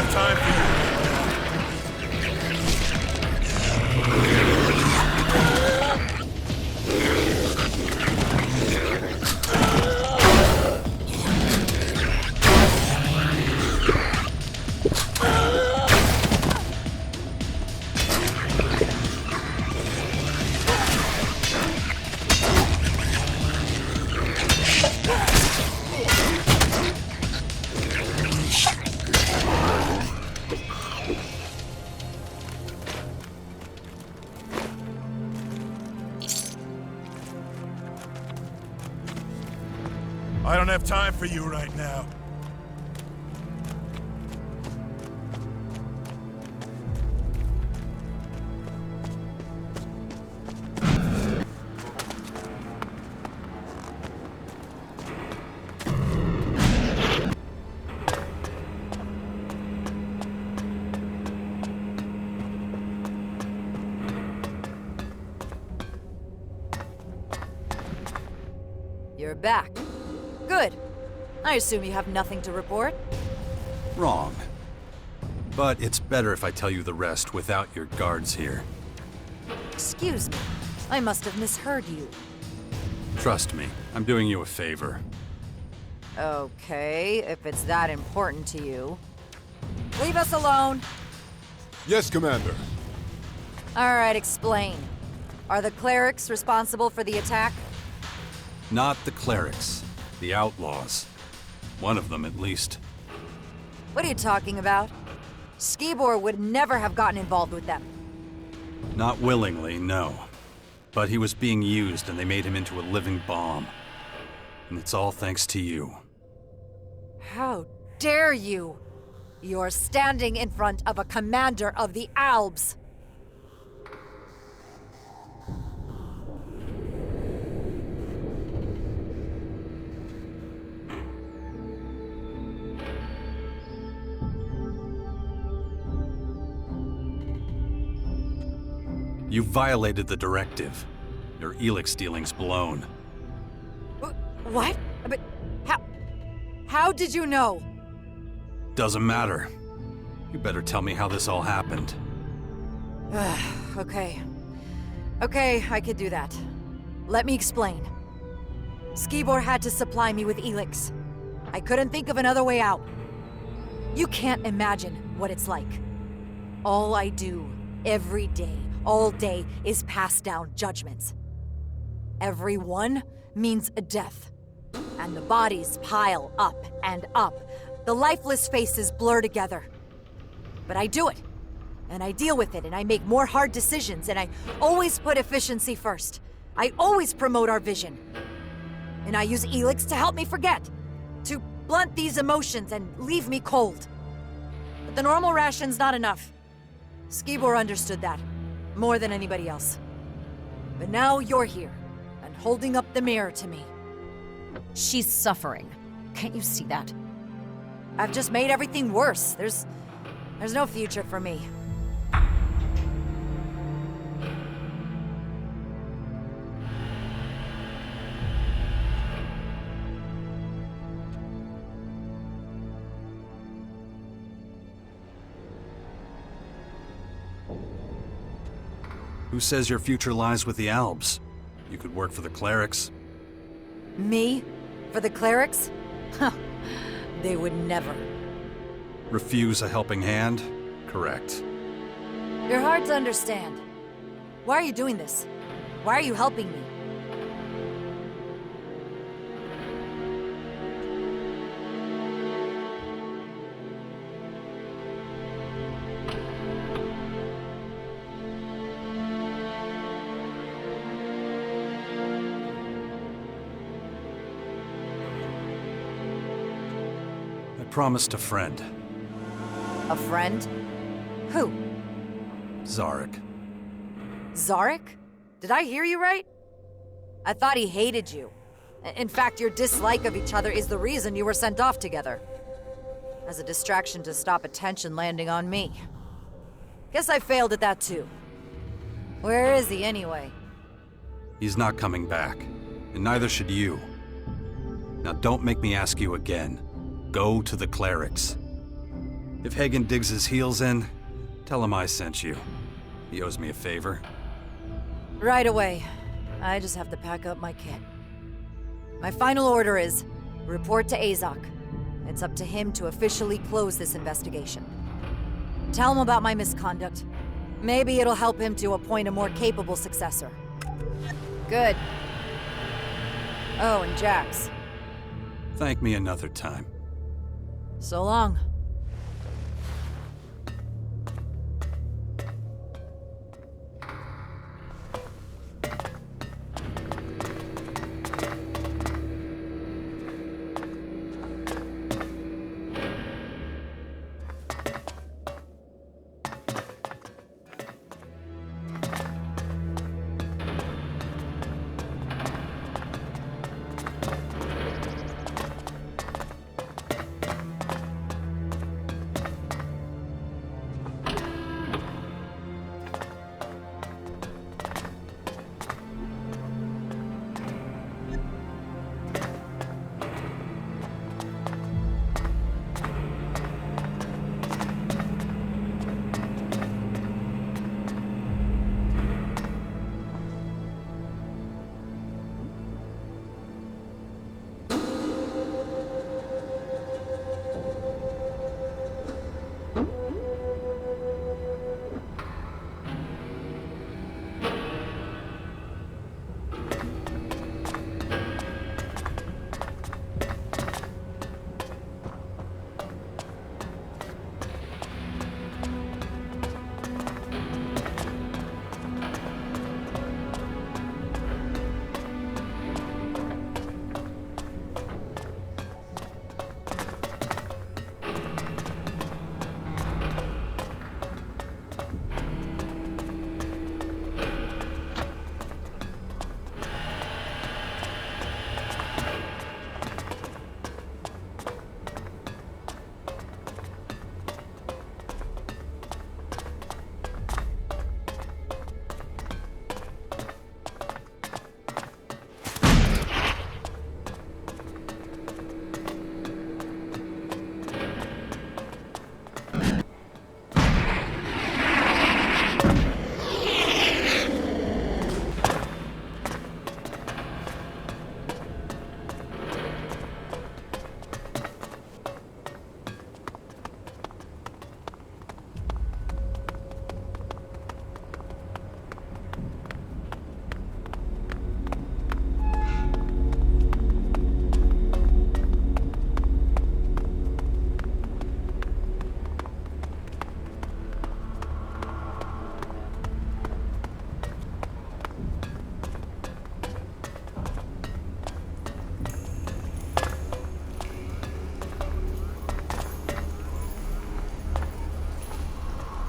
have time for you. I don't have time for you right now. You're back. Good. I assume you have nothing to report? Wrong. But it's better if I tell you the rest without your guards here. Excuse me. I must have misheard you. Trust me, I'm doing you a favor. Okay, if it's that important to you. Leave us alone! Yes, Commander. Alright, explain. Are the clerics responsible for the attack? Not the clerics. The outlaws. One of them, at least. What are you talking about? Skibor would never have gotten involved with them. Not willingly, no. But he was being used and they made him into a living bomb. And it's all thanks to you. How dare you! You're standing in front of a commander of the Albs! You violated the directive. Your Elex dealing's blown. What? But how did you know? Doesn't matter. You better tell me how this all happened. Okay. Okay, I could do that. Let me explain. Skibor had to supply me with Elex. I couldn't think of another way out. You can't imagine what it's like. All I do, every day, all day, is pass down judgments. Every one means a death. And the bodies pile up and up. The lifeless faces blur together. But I do it. And I deal with it, and I make more hard decisions, and I always put efficiency first. I always promote our vision. And I use Elex to help me forget. To blunt these emotions and leave me cold. But the normal ration's not enough. Skibor understood that. More than anybody else. But now you're here, and holding up the mirror to me. She's suffering. Can't you see that? I've just made everything worse. There's no future for me. Who says your future lies with the Albs? You could work for the clerics. Me? For the clerics? Huh. They would never. Refuse a helping hand? Correct. You're hard to understand. Why are you doing this? Why are you helping me? Promised a friend. A friend? Who? Zarek. Zarek? Did I hear you right? I thought he hated you. In fact, your dislike of each other is the reason you were sent off together. As a distraction to stop attention landing on me. Guess I failed at that too. Where is he anyway? He's not coming back, and neither should you. Now don't make me ask you again. Go to the clerics. If Hagen digs his heels in, tell him I sent you. He owes me a favor. Right away. I just have to pack up my kit. My final order is, report to Azok. It's up to him to officially close this investigation. Tell him about my misconduct. Maybe it'll help him to appoint a more capable successor. Good. Oh, and Jax. Thank me another time. So long.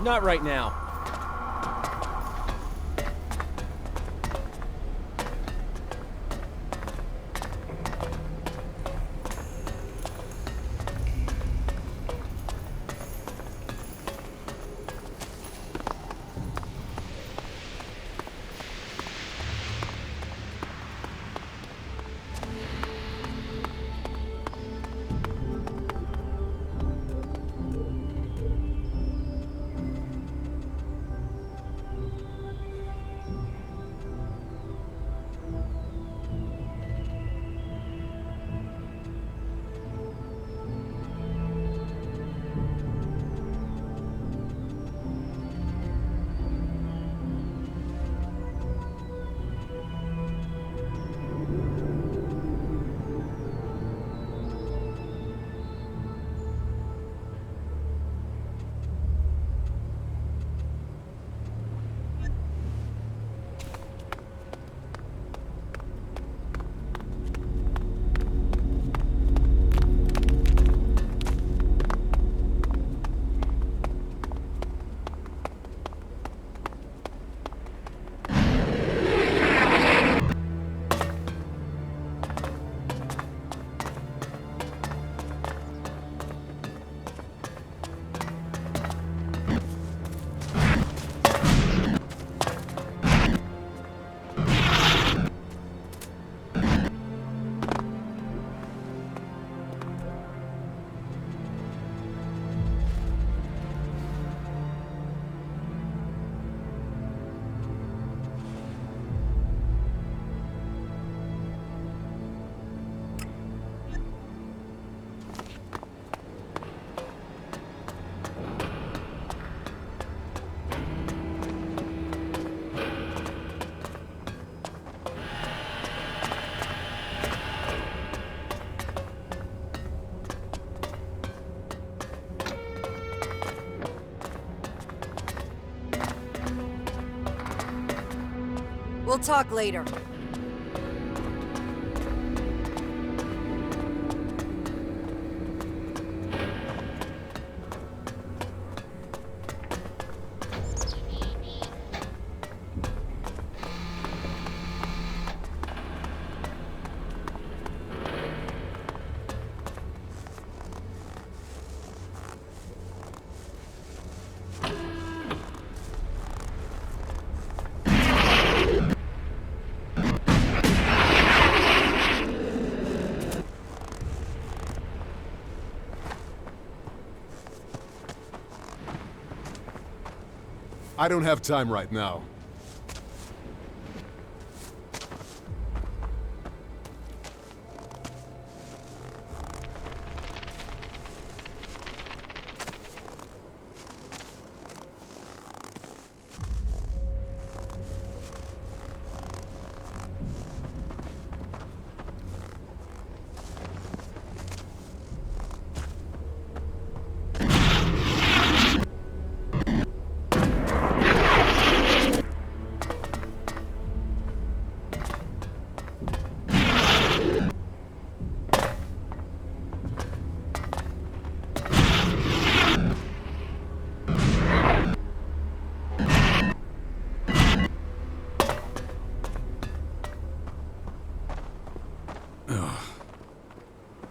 Not right now. We'll talk later. I don't have time right now.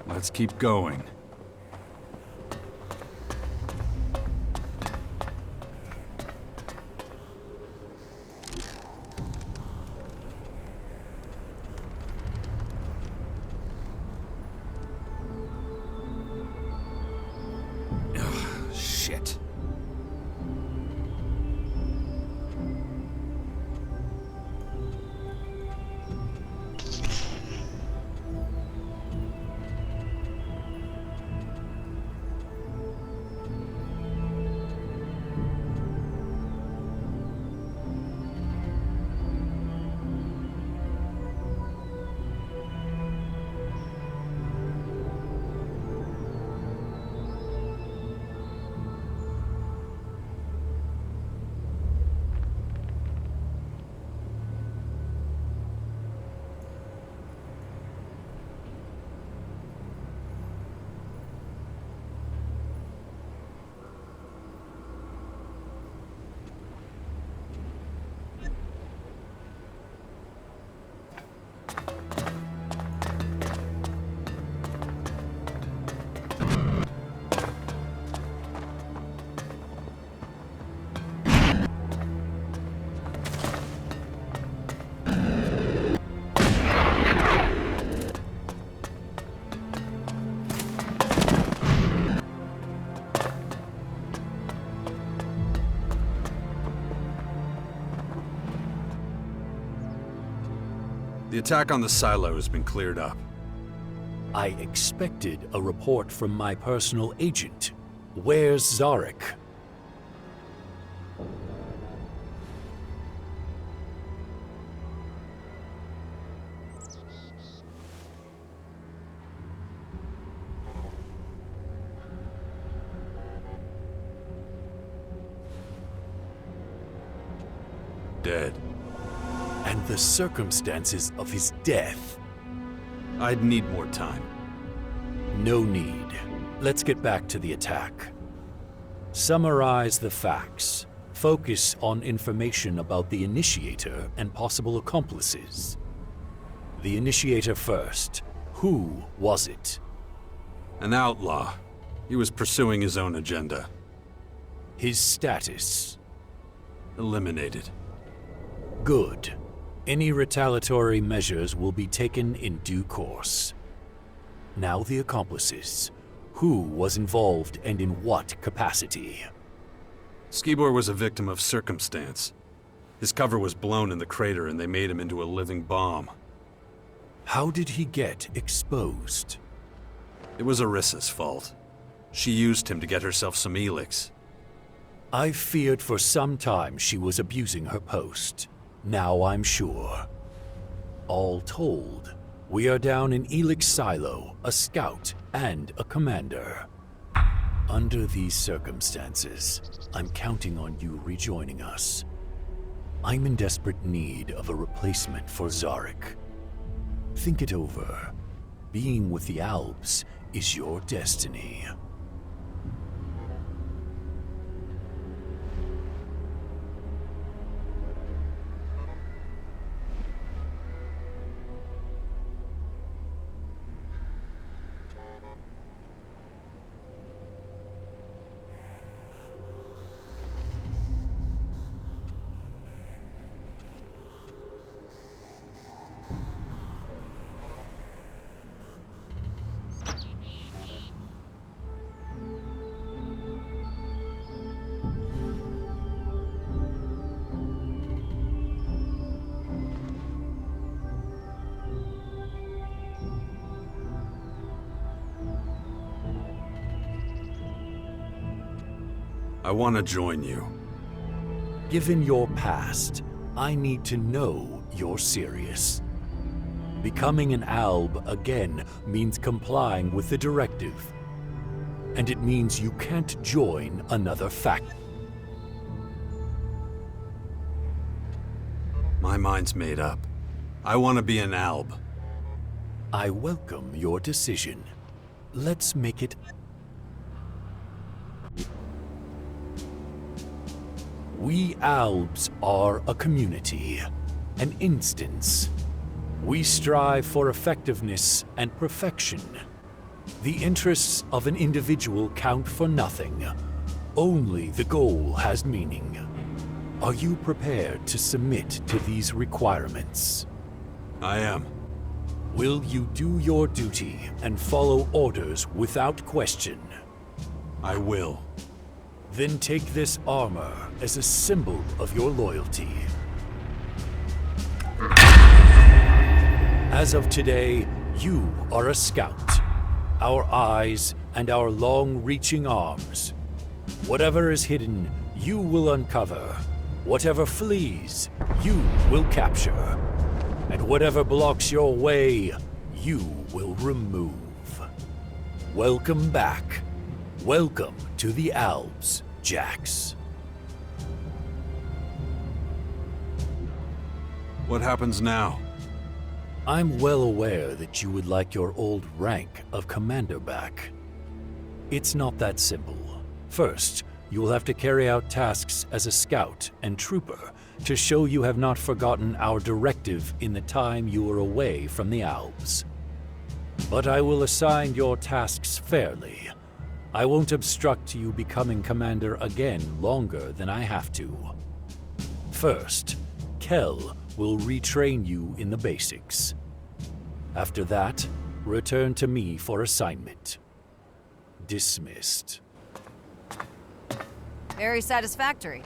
Let's keep going. Ugh, shit. The attack on the silo has been cleared up. I expected a report from my personal agent. Where's Zarek? Dead. And the circumstances of his death. I'd need more time. No need. Let's get back to the attack. Summarize the facts. Focus on information about the initiator and possible accomplices. The initiator first. Who was it? An outlaw. He was pursuing his own agenda. His status. Eliminated. Good. Any retaliatory measures will be taken in due course. Now the accomplices. Who was involved and in what capacity? Skibor was a victim of circumstance. His cover was blown in the crater and they made him into a living bomb. How did he get exposed? It was Arissa's fault. She used him to get herself some Elex. I feared for some time she was abusing her post. Now I'm sure. All told, we are down in Elex Silo, a scout and a commander. Under these circumstances, I'm counting on you rejoining us. I'm in desperate need of a replacement for Zarek. Think it over. Being with the Alps is your destiny. I want to join you. Given your past, I need to know you're serious. Becoming an Alb again means complying with the directive. And it means you can't join another fact. My mind's made up. I want to be an Alb. I welcome your decision. Let's make it. We Albs are a community, an instance. We strive for effectiveness and perfection. The interests of an individual count for nothing. Only the goal has meaning. Are you prepared to submit to these requirements? I am. Will you do your duty and follow orders without question? I will. Then take this armor as a symbol of your loyalty. As of today, you are a scout. Our eyes and our long-reaching arms. Whatever is hidden, you will uncover. Whatever flees, you will capture. And whatever blocks your way, you will remove. Welcome back. Welcome to the Alps, Jax. What happens now? I'm well aware that you would like your old rank of commander back. It's not that simple. First, you will have to carry out tasks as a scout and trooper to show you have not forgotten our directive in the time you were away from the Alps. But I will assign your tasks fairly. I won't obstruct you becoming commander again longer than I have to. First, Kel will retrain you in the basics. After that, return to me for assignment. Dismissed. Very satisfactory.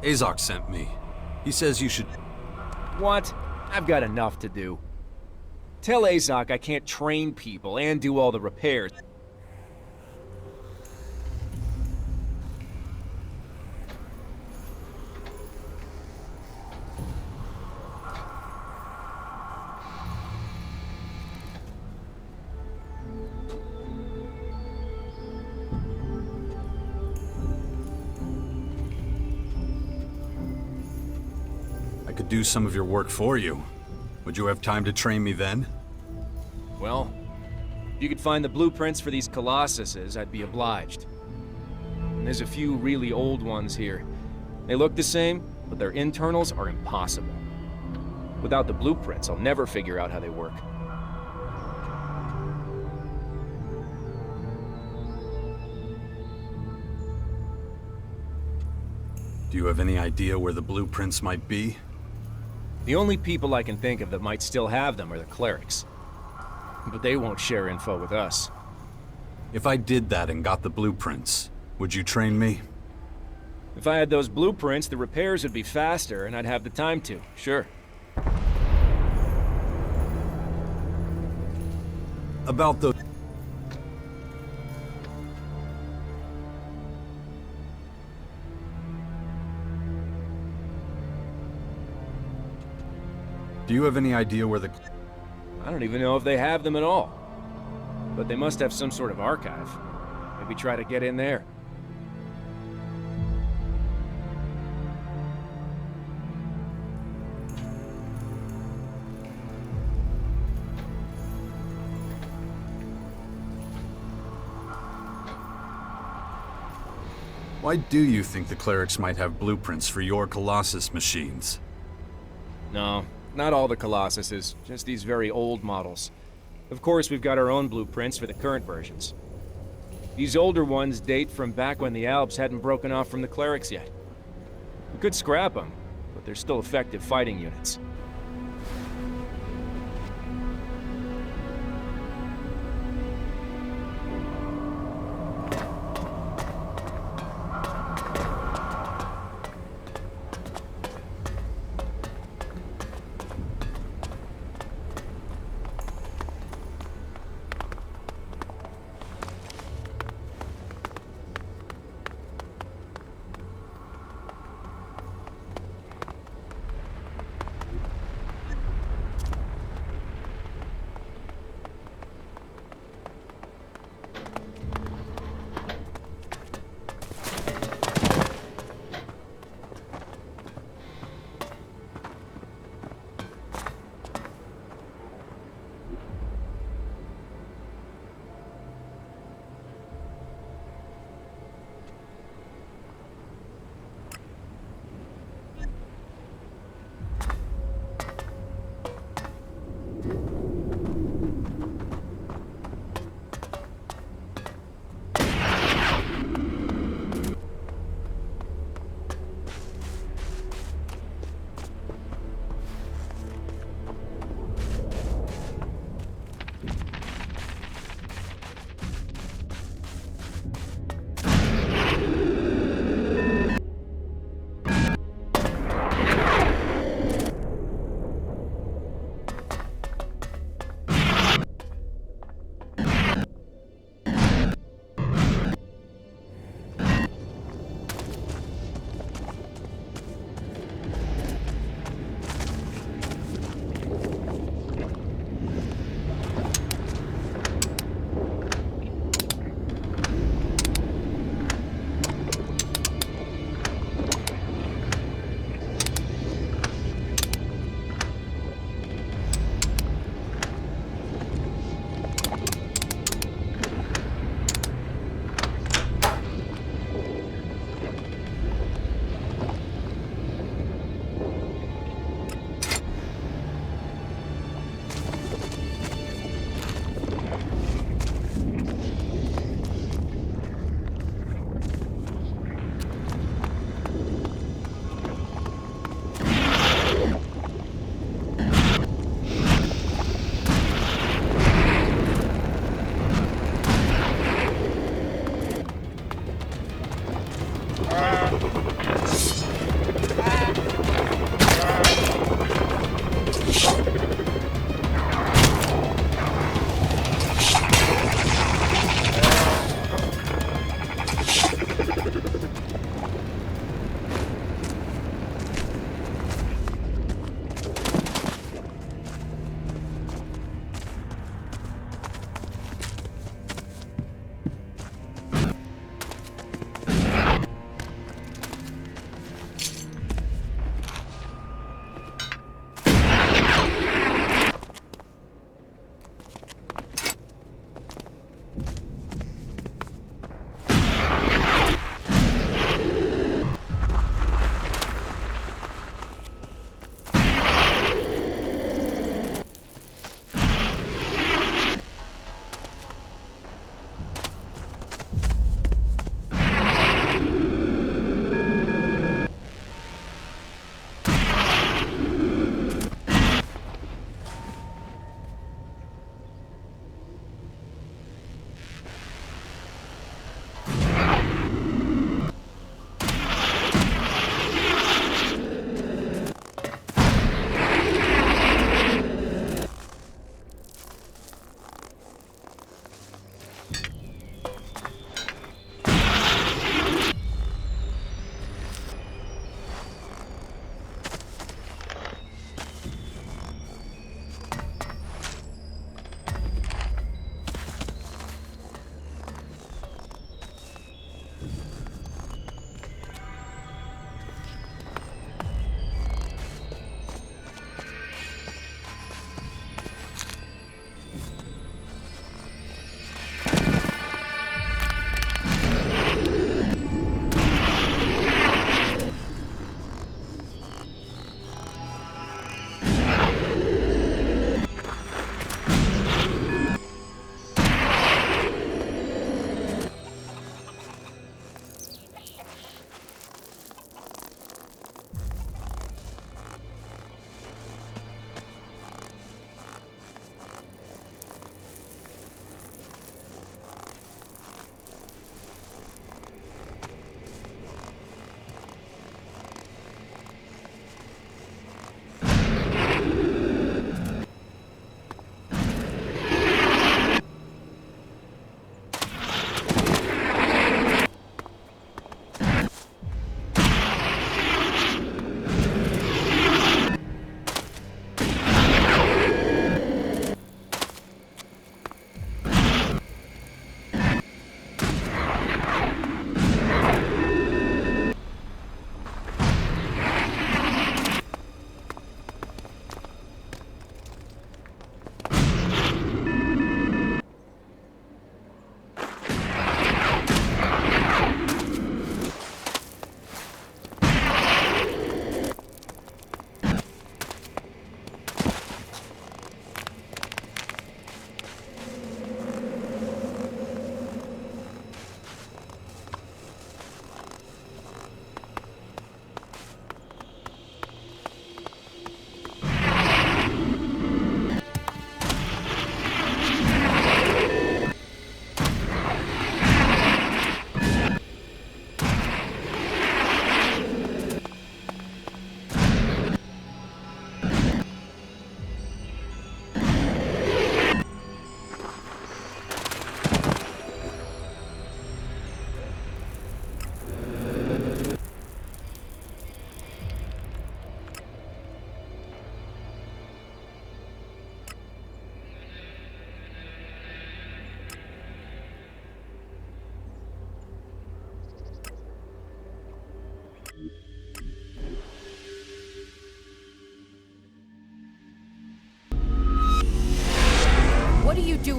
Azok sent me. He says you should... What? I've got enough to do. Tell Azok I can't train people and do all the repairs. I could do some of your work for you. Would you have time to train me then? Well, if you could find the blueprints for these Colossuses, I'd be obliged. And there's a few really old ones here. They look the same, but their internals are impossible. Without the blueprints, I'll never figure out how they work. Do you have any idea where the blueprints might be? The only people I can think of that might still have them are the clerics. But they won't share info with us. If I did that and got the blueprints, would you train me? If I had those blueprints, the repairs would be faster and I'd have the time to, sure. About the... Do you have any idea where the... I don't even know if they have them at all. But they must have some sort of archive. Maybe try to get in there. Why do you think the clerics might have blueprints for your Colossus machines? No, not all the Colossuses, just these very old models. Of course, we've got our own blueprints for the current versions. These older ones date from back when the Alps hadn't broken off from the clerics yet. We could scrap them, but they're still effective fighting units.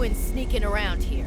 doing sneaking around here?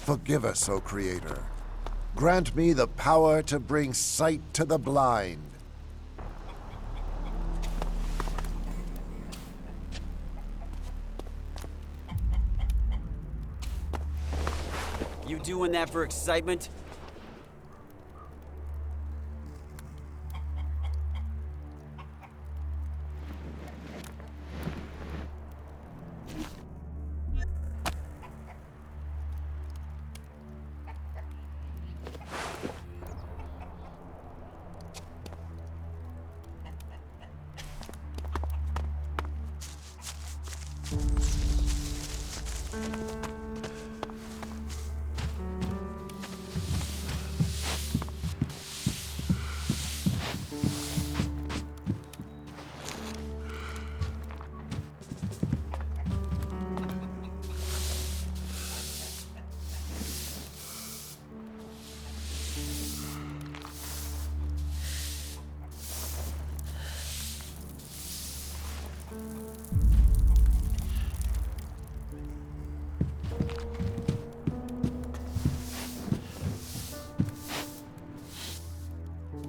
Forgive us, O Creator. Grant me the power to bring sight to the blind. You doing that for excitement?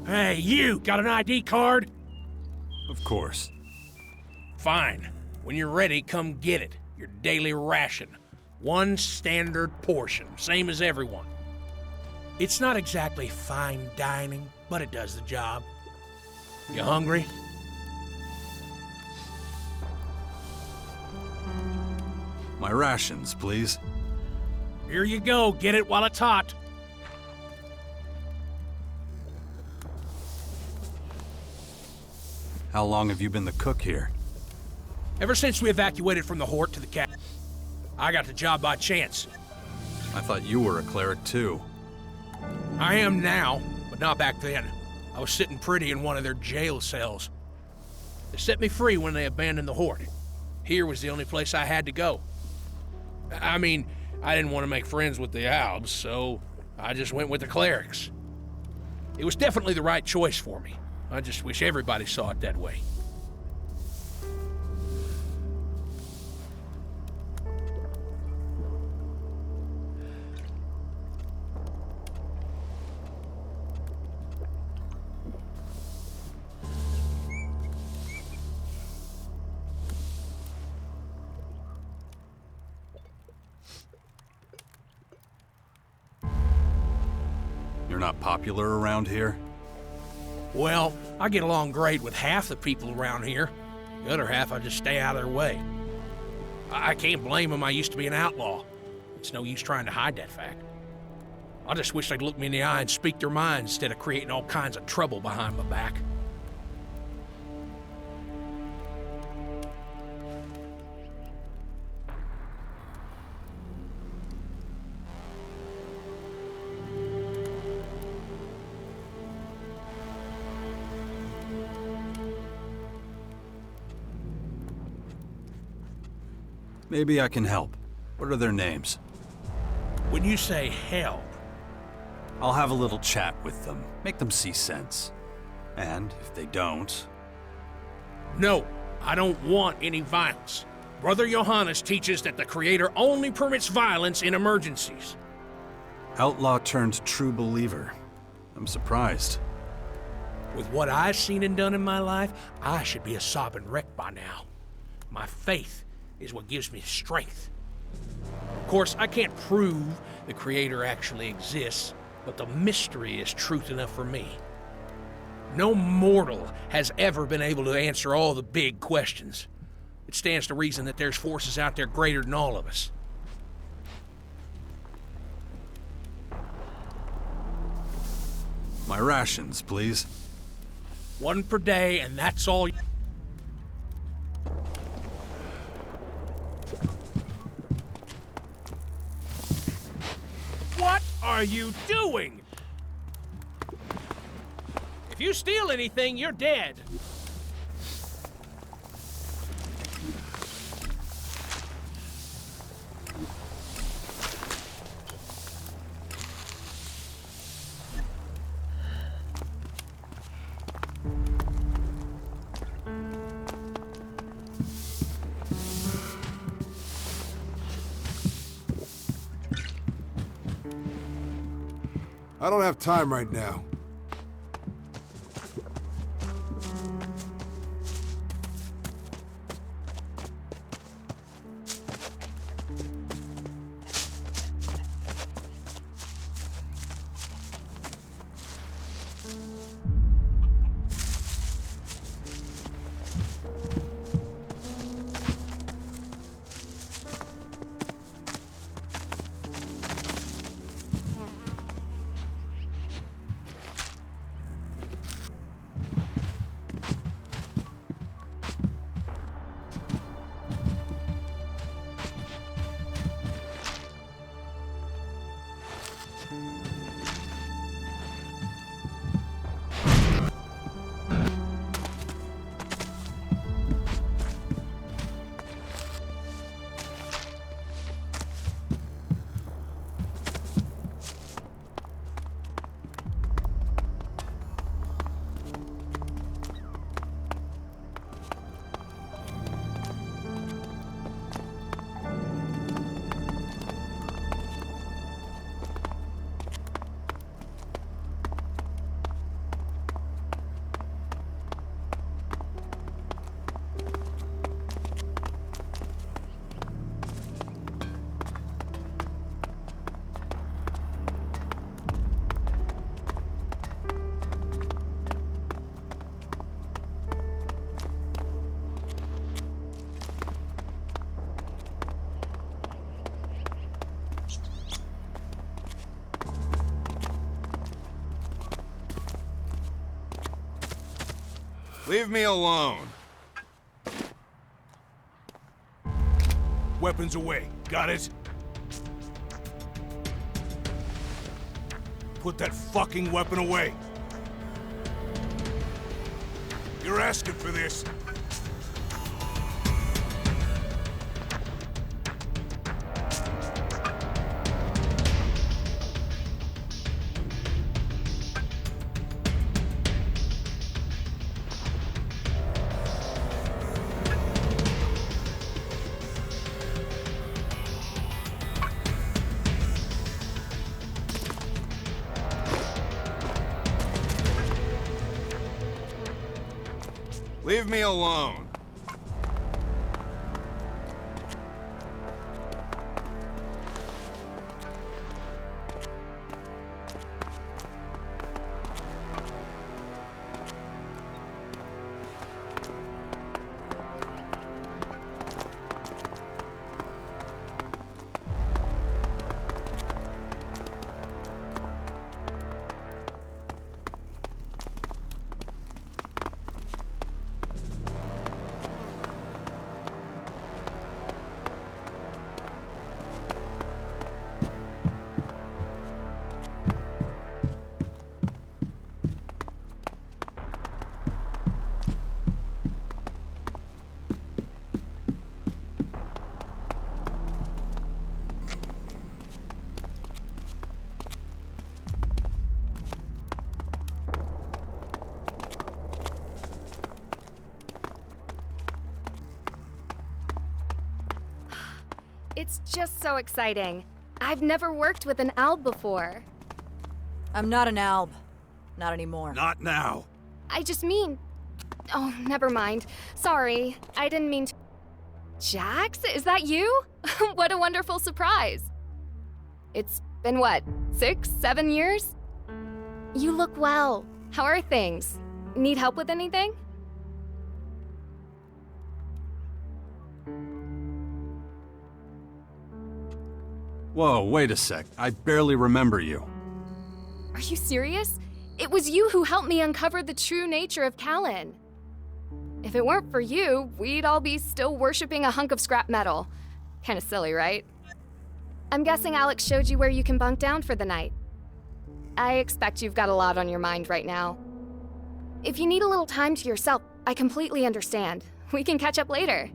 Hey, you! Got an ID card? Of course. Fine. When you're ready, come get it. Your daily ration. One standard portion, same as everyone. It's not exactly fine dining, but it does the job. You hungry? My rations, please. Here you go. Get it while it's hot. How long have you been the cook here? Ever since we evacuated from the Hort to the cat, I got the job by chance. I thought you were a cleric too. I am now, but not back then. I was sitting pretty in one of their jail cells. They set me free when they abandoned the Hort. Here was the only place I had to go. I mean, I didn't want to make friends with the Albs, so I just went with the clerics. It was definitely the right choice for me. I just wish everybody saw it that way. You're not popular around here? Well, I get along great with half the people around here. The other half, I just stay out of their way. I can't blame them. I used to be an outlaw. It's no use trying to hide that fact. I just wish they'd look me in the eye and speak their mind instead of creating all kinds of trouble behind my back. Maybe I can help. What are their names? When you say help, I'll have a little chat with them, make them see sense. And if they don't... no, I don't want any violence. Brother Johannes teaches that the Creator only permits violence in emergencies. Outlaw turned true believer. I'm surprised. With what I've seen and done in my life, I should be a sobbing wreck by now. My faith is what gives me strength. Of course, I can't prove the Creator actually exists, but the mystery is truth enough for me. No mortal has ever been able to answer all the big questions. It stands to reason that there's forces out there greater than all of us. My rations, please. One per day, and that's all. What are you doing? If you steal anything, you're dead. I don't have time right now. Leave me alone. Weapons away. Got it? Put that fucking weapon away. You're asking for this. Leave me alone. It's just so exciting. I've never worked with an alb before. I'm not an alb. Not anymore. Not now. I just mean... Oh, never mind. Sorry, I didn't mean to... Jax, is that you? What a wonderful surprise. It's been what, 6, 7 years? You look well. How are things? Need help with anything? Whoa, wait a sec. I barely remember you. Are you serious? It was you who helped me uncover the true nature of Callan. If it weren't for you, we'd all be still worshipping a hunk of scrap metal. Kinda silly, right? I'm guessing Alex showed you where you can bunk down for the night. I expect you've got a lot on your mind right now. If you need a little time to yourself, I completely understand. We can catch up later.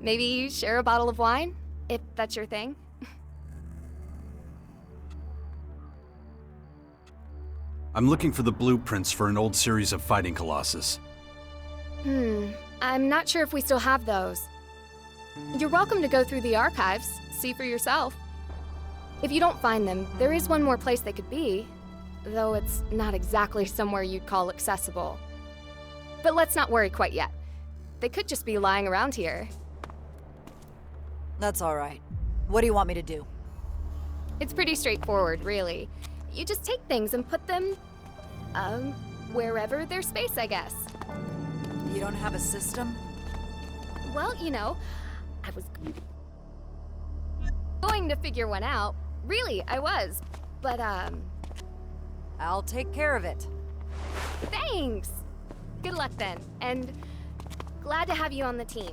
Maybe share a bottle of wine, if that's your thing. I'm looking for the blueprints for an old series of fighting colossus. I'm not sure if we still have those. You're welcome to go through the archives, see for yourself. If you don't find them, there is one more place they could be, though it's not exactly somewhere you'd call accessible. But let's not worry quite yet. They could just be lying around here. That's all right. What do you want me to do? It's pretty straightforward, really. You just take things and put them, wherever there's space, I guess. You don't have a system? Well, you know, I was going to figure one out. Really, I was. But, I'll take care of it. Thanks! Good luck then, and glad to have you on the team.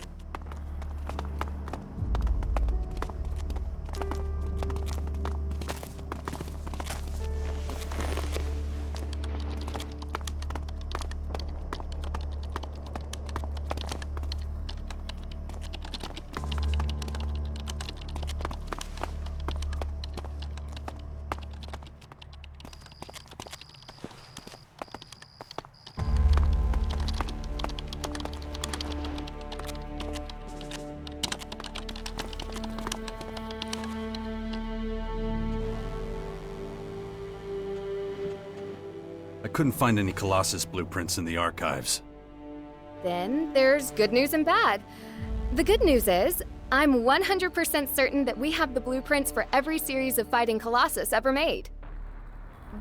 I couldn't find any Colossus blueprints in the archives. Then there's good news and bad. The good news is, I'm 100% certain that we have the blueprints for every series of fighting Colossus ever made.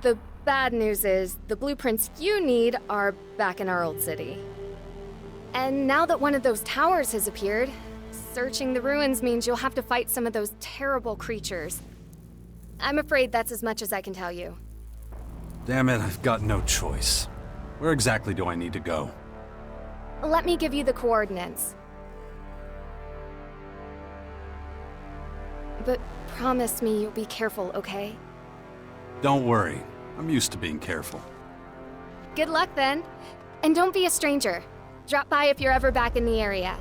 The bad news is, the blueprints you need are back in our old city. And now that one of those towers has appeared, searching the ruins means you'll have to fight some of those terrible creatures. I'm afraid that's as much as I can tell you. Damn it, I've got no choice. Where exactly do I need to go? Let me give you the coordinates. But promise me you'll be careful, okay? Don't worry. I'm used to being careful. Good luck then. And don't be a stranger. Drop by if you're ever back in the area.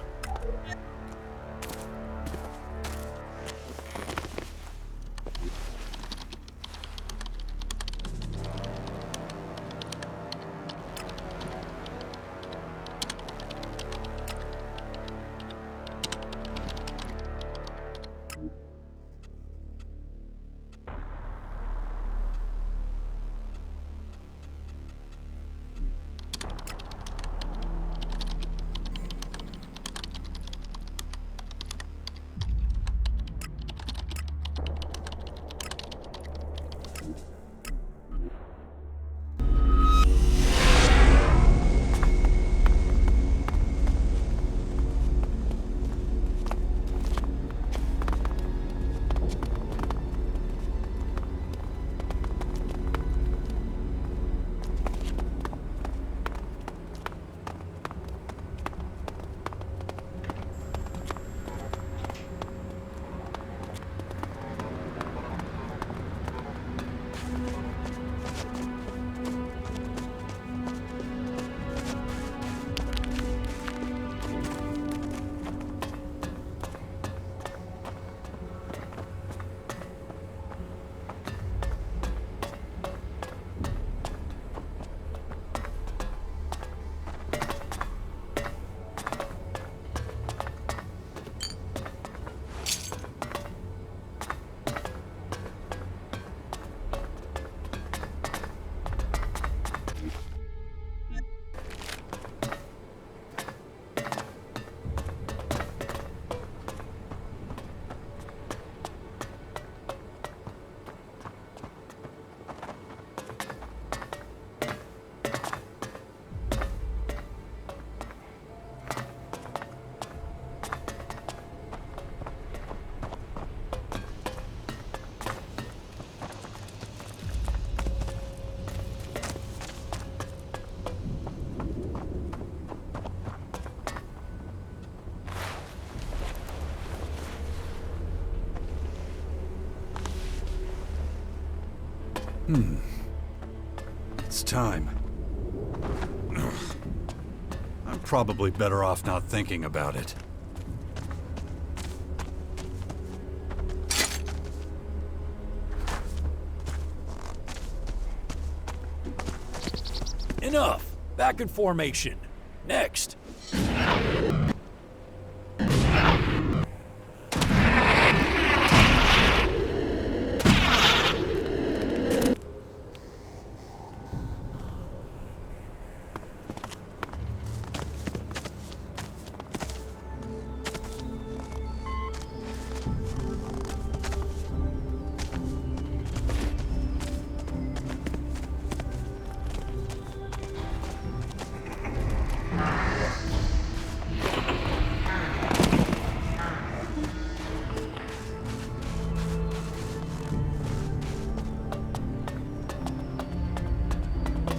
It's time. I'm probably better off not thinking about it. Enough! Back in formation. Next!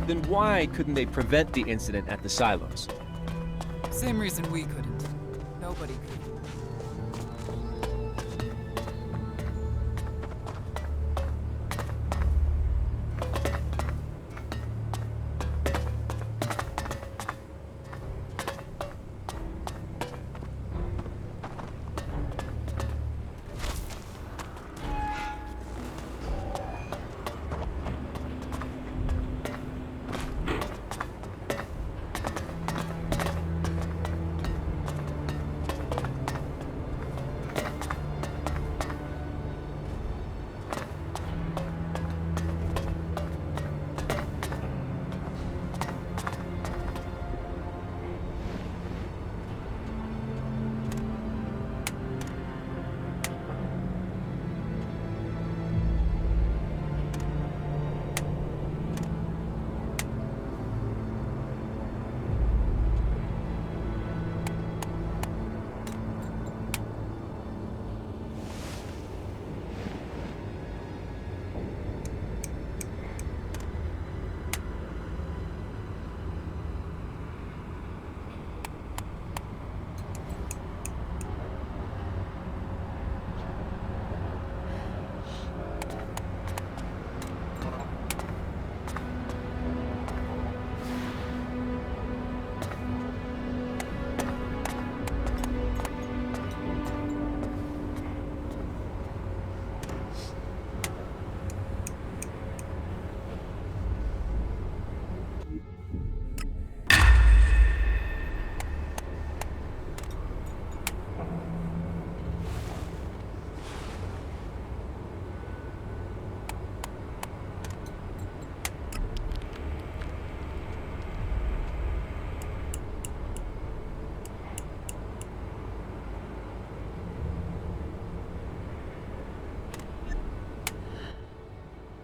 Then why couldn't they prevent the incident at the silos? Same reason we couldn't. Nobody could.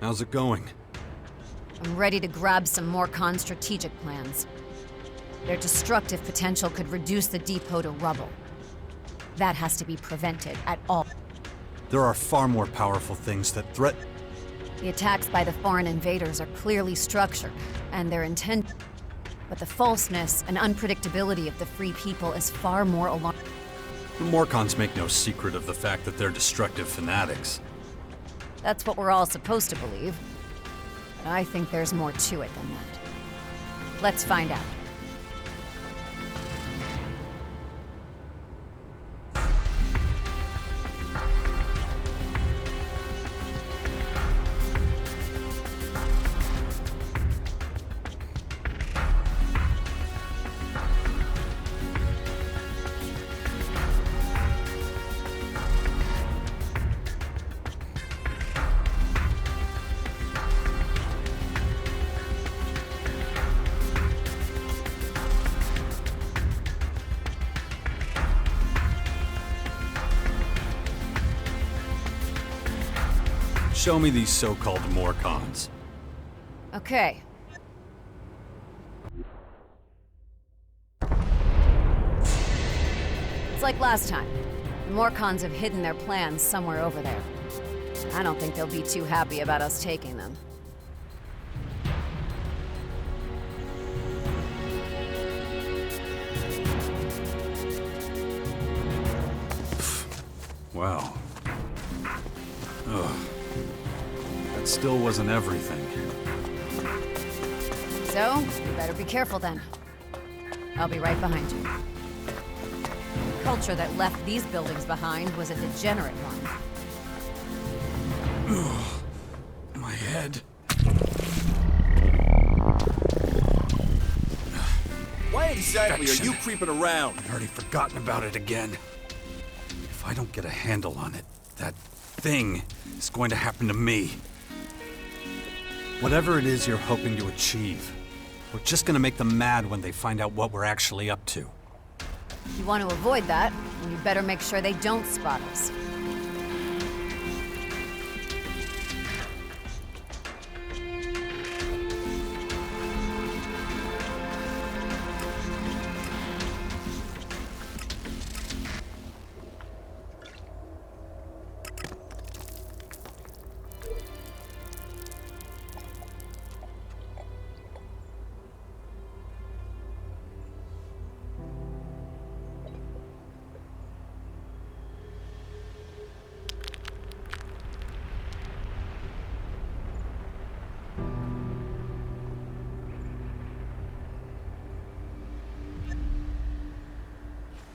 How's it going? I'm ready to grab some Morcon strategic plans. Their destructive potential could reduce the depot to rubble. That has to be prevented at all. There are far more powerful things that threaten. The attacks by the foreign invaders are clearly structured, and their intent. But the falseness and unpredictability of the free people is far more alarming. The Morcons make no secret of the fact that they're destructive fanatics. That's what we're all supposed to believe. But I think there's more to it than that. Let's find out. Show me these so-called Morcons. Okay. It's like last time. The Morcons have hidden their plans somewhere over there. I don't think they'll be too happy about us taking them. Wow. Ugh. That still wasn't everything. So, you better be careful then. I'll be right behind you. The culture that left these buildings behind was a degenerate one. My head. Why exactly are you creeping around? I'd already forgotten about it again. If I don't get a handle on it, that thing is going to happen to me. Whatever it is you're hoping to achieve, we're just gonna make them mad when they find out what we're actually up to. If you want to avoid that, then you better make sure they don't spot us.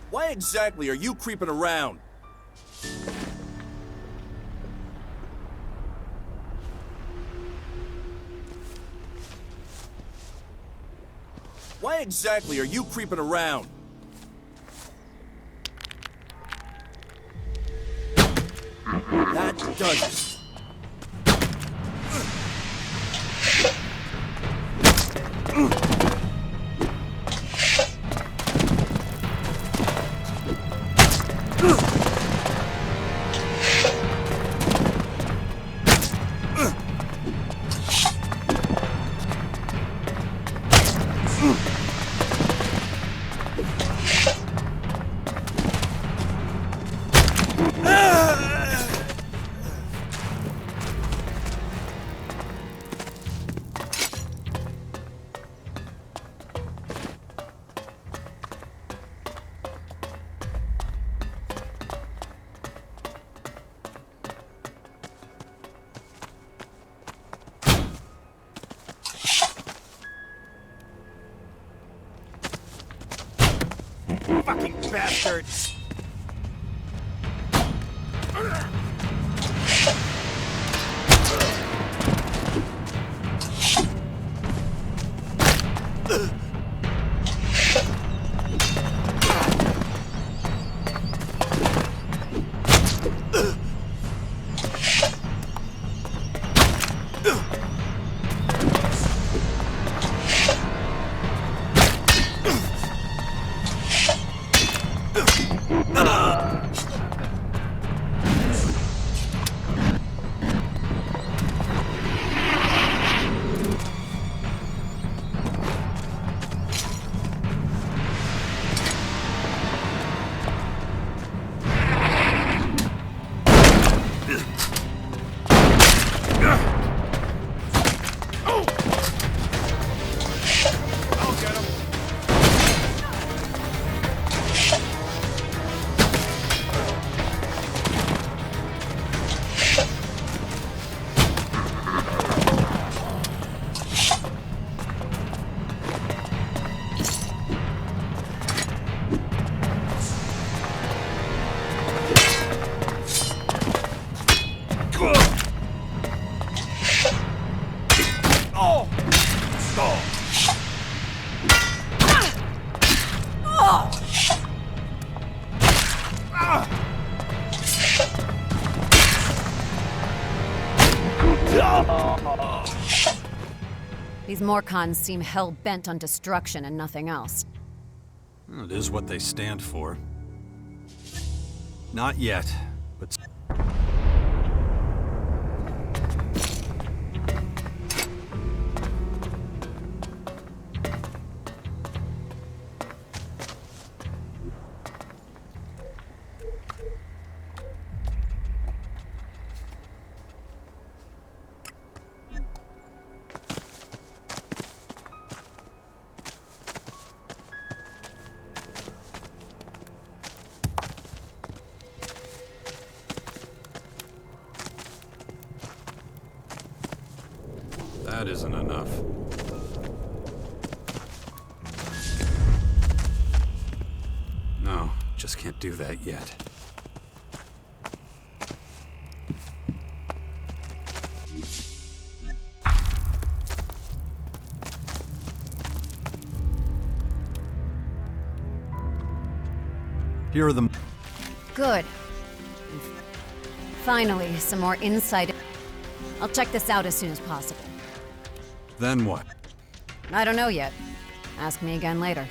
Why exactly are you creeping around? Why exactly are you creeping around? That does it. Fucking bastards! These Morcons seem hell-bent on destruction and nothing else. Well, it is what they stand for. Not yet, but... that isn't enough. No, just can't do that yet. Here are the... Good. Finally, some more insight. I'll check this out as soon as possible. Then what? I don't know yet. Ask me again later.